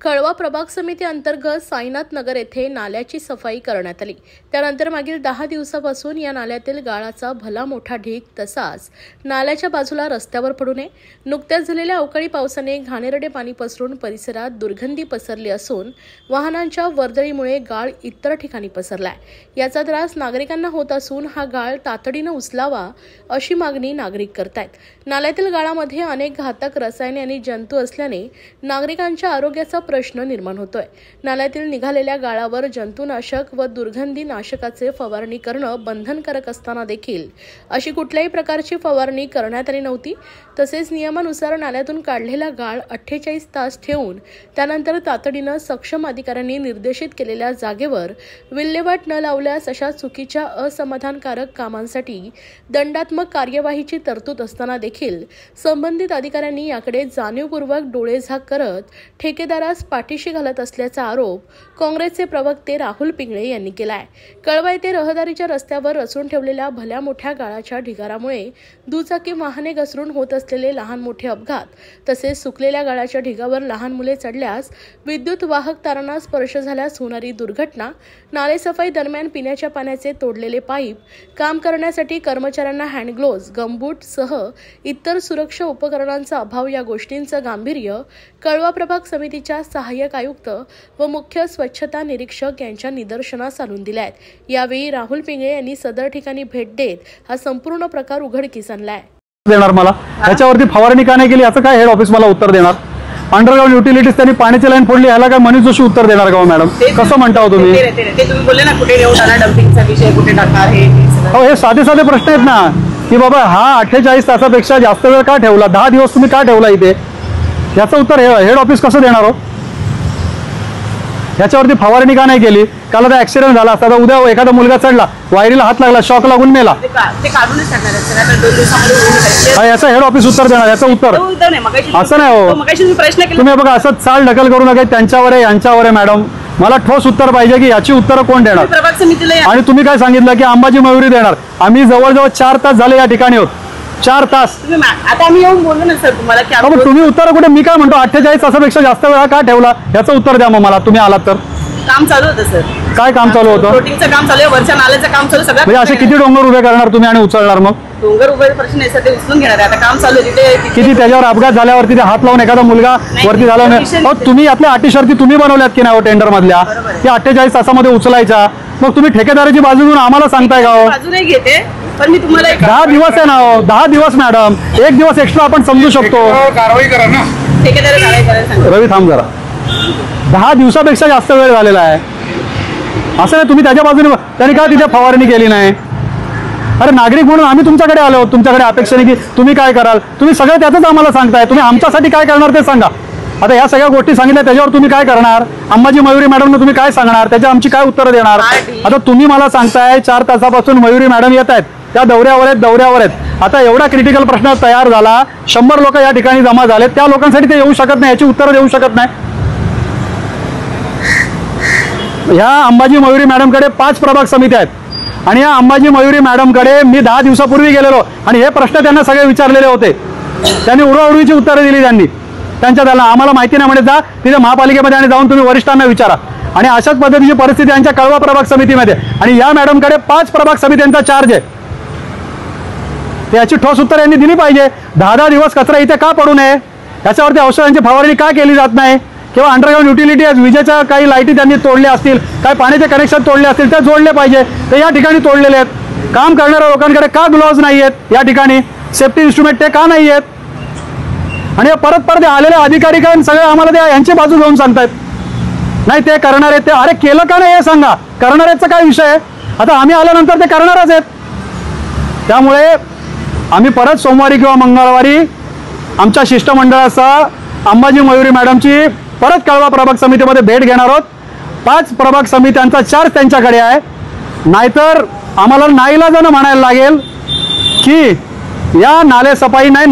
कळवा प्रभाग समिती अंतर्गत साईनाथ नगर येथे नाल्याची सफाई करण्यात आली। त्यानंतर मागील 10 दिवसापासून या नाल्यातील गाळाचा भला मोठा ढीग तसाच नाल्याच्या बाजूला रस्त्यावर पडू नये। नुकत्याच झालेल्या अवकाळी पावसाने घाणेरडे पाणी पसरून परिसरात दुर्गंधी पसरली असून वाहनांच्या वर्दळीमुळे गाळ इतर ठिकाणी पसरलाय। याचा त्रास नागरिकांना होत असून हा गाळ तातडीने उचलावा अशी मागणी नागरिक करतायत। नाल्यातील गाळामध्ये अनेक घातक रसायने आणि जंतू असल्याने नागरिकांच्या आरोग्याचा प्रश्न निर्माण होतोय। नाल्यातील निघालेल्या गाळावर जंतुनाशक व दुर्गंधी नाशकाचे फवारणी करणं बंधनकारक असताना देखील अशी कुठल्याही प्रकारची फवारणी करण्यात आली नव्हती। तसेच नियमानुसार नाल्यातून काढलेला गाळ 48 तास ठेवून त्यानंतर तातडीने सक्षम अधिकाऱ्यांनी निर्देशित केलेल्या जागेवर विल्हेवाट न लावल्यास अशा चुकीच्या असमाधानकारक कामांसाठी दंडात्मक कार्यवाहीची तरतूद असताना देखील संबंधित अधिकाऱ्यांनी याकडे जाणीवपूर्वक डोळेझाक करत ठेकेदारास पाठीशी घालत असल्याचा आरोप काँग्रेसचे प्रवक्ते राहुल पिंगळे यांनी केलाय। कळवा येथे रहदारीच्या रस्त्यावर रचून ठेवलेल्या भल्या मोठ्या गाळाच्या ढिगारामुळे दुचाकी वाहने घसरून होत असलेले लहान मोठे अपघात तसेच सुकलेल्या गाळाच्या ढिगावर लहान मुले चढल्यास विद्युत वाहक तारांना स्पर्श झाल्यास होणारी दुर्घटना, नालेसफाई दरम्यान पिण्याच्या पाण्याचे तोडलेले पाईप, काम करण्यासाठी कर्मचाऱ्यांना हँडग्लोव्ज, गमबूट सह इतर सुरक्षा उपकरणांचा अभाव या गोष्टींचं गांभीर्य कळवा प्रभाग समितीच्या सहाय्यक आयुक्त व मुख्य स्वच्छता निरीक्षक यांच्या निदर्शनास आणून दिले आहेत। यावेळी राहुल पिंगळे यांनी सदर ठिकाणी भेट देत हा संपूर्ण प्रकार उघडकीस आणलाय। देणार मला याच्यावरती फवारणी का नाही केली याचं काय हेड ऑफिस मला उत्तर देणार? अंडरग्राउंड युटिलिटीज त्यांनी पाण्याची लाईन फोडली याला काय मनीष जोशी उत्तर देणार का मॅडम? कसं म्हणता हो तुम्ही? ते तुम्ही बोलले ना कुठे नेऊ टाका, डम्पिंगचा विषय कुठे टाका, हे साधे साधे प्रश्न आहेत ना की बाबा हा 48 तासापेक्षा जास्त वेळ का ठेवला, 10 दिवस तुम्ही का ठेवला इथे, याचं उत्तर हेड ऑफिस कसं देणार हो? याच्यावरती फवारणी का नाही केली? काल आता ऍक्सिडेंट झाला असता, उद्या एखादा मुलगा चढला, वायरीला हात लागला, शॉक लागून मेला, याचं हेड ऑफिस उत्तर देणार? याचं उत्तर असं नाही हो। तुम्ही बघा असं चाल ढकल करू नका, त्यांच्यावर आहे यांच्यावर आहे मॅडम, मला ठोस उत्तर पाहिजे की याची उत्तर कोण देणार? आणि तुम्ही काय सांगितलं की अंबाजी मयुरी देणार? आम्ही जवळजवळ 4 तास झाले या ठिकाणी होत, 4 तास। आता आम्ही येऊन बोललो ना सर तुम्हाला की तुम्ही उत्तर कुठे? मी काय म्हणतो 48 तासापेक्षा जास्त वेळा का ठेवला याचं उत्तर द्या मग मला। तुम्ही आलात तर काम चालू होतं सर। काय काम चालू होतं? प्लॉटिंगचं काम चालू आहे, वरच्या नाल्याचं काम चालू, सगळं म्हणजे असे किती डोंगर उभे करणार तुम्ही आणि उचलणार? मग डोंगर उभे प्रश्न नाही सर, ते उचलून घेणार आहे। आता काम चालू आहे तिथे किती त्याच्यावर अपघात झाल्यावरती ते हात लावून एखादा मुलगा वरती झाला नाही, तुम्ही आपल्या अटी शर्ती तुम्ही बनवल्यात की नाही टेंडर मधल्या, की 48 तासामध्ये उचलायच्या? मग तुम्ही ठेकेदाराची बाजू घेऊन आम्हाला सांगताय का हो? बाजू नाही घेते, पण मी तुम्हाला 10 दिवस आहे ना हो, 10 दिवस मॅडम, 1 दिवस एक्स्ट्रा आपण समजू शकतो। कारवाई करा ना, ठेकेदार कारवाई करायला रवी थांब जरा, 10 दिवसापेक्षा जास्त वेळ झालेला आहे असं नाही। तुम्ही त्याच्या बाजूने त्यांनी का तिथे फवारणी केली नाही? अरे नागरिक म्हणून आम्ही तुमच्याकडे आलो, तुमच्याकडे अपेक्षेने की तुम्ही काय कराल, तुम्ही सगळं त्याचंच आम्हाला सांगताय, तुम्ही आमच्यासाठी काय करणार ते सांगा। आता या सगळ्या गोष्टी सांगितल्या त्याच्यावर तुम्ही काय करणार? अंबाजी मयुरी मॅडमने तुम्ही काय सांगणार? त्याच्या आमची काय उत्तरं देणार? आता तुम्ही मला सांगताय 4 तासापासून मयुरी मॅडम येत आहेत, त्या दौऱ्यावर आहेत। आता एवढा क्रिटिकल प्रश्न तयार झाला, 100 लोक या ठिकाणी जमा झाले, त्या लोकांसाठी ते येऊ शकत नाही, याची उत्तरं देऊ शकत नाही। ह्या अंबाजी मयुरी मॅडमकडे 5 प्रभाग समिती आहेत आणि या अंबाजी मयुरी मॅडमकडे मी 10 दिवसापूर्वी गेलेलो आणि हे प्रश्न त्यांना सगळे विचारलेले होते, त्यांनी उडवाउडवीची उत्तरं दिली त्यांच्या त्याला आम्हाला माहिती नाही म्हणे, जा तिथे महापालिकेमध्ये आणि जाऊन तुम्ही वरिष्ठांना विचारा। आणि अशाच पद्धतीची परिस्थिती यांच्या कळवा प्रभाग समितीमध्ये, आणि या मॅडमकडे 5 प्रभाग समित्यांचा चार्ज आहे, याची ठोस उत्तर यांनी दिली पाहिजे। 10 दिवस कचरा इथे का पडू नये, याच्यावरती औषधांची फवारणी का केली जात नाही, किंवा अंडरग्राउंड युटिलिटी विजेच्या काही लाईटी त्यांनी तोडल्या असतील, काही पाण्याचे कनेक्शन तोडले असतील, ते जोडले पाहिजे, ते या ठिकाणी तोडलेले आहेत। काम करणाऱ्या लोकांकडे का ग्लोव्ज नाही आहेत या ठिकाणी, सेफ्टी इन्स्ट्रुमेंट ते का नाही आहेत? आणि परत आलेले अधिकारी काय सगळे आम्हाला ते यांची बाजू घेऊन सांगतायत, नाही ते करणार आहेत, ते अरे केलं का नाही हे सांगा, करणाऱ्याचा काय विषय आहे? आता आम्ही आल्यानंतर ते करणारच आहेत, त्यामुळे आम्ही परत सोमवारी किंवा मंगळवारी आमच्या शिष्टमंडळासह अंबाजी मयुरी मॅडमची परत कळवा प्रभाग समितीमध्ये भेट घेणार आहोत। 5 प्रभाग समित्यांचा चार्ज त्यांच्याकडे आहे, नाहीतर आम्हाला नाईलाजानं म्हणायला लागेल की या नालेसफाई नाही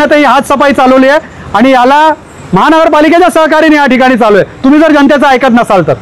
तर ही हात सफाई चालवली आहे आणि याला महानगरपालिकेच्या सहकार्याने या ठिकाणी चालू आहे। तुम्ही जर जनतेचं ऐकत नसाल तर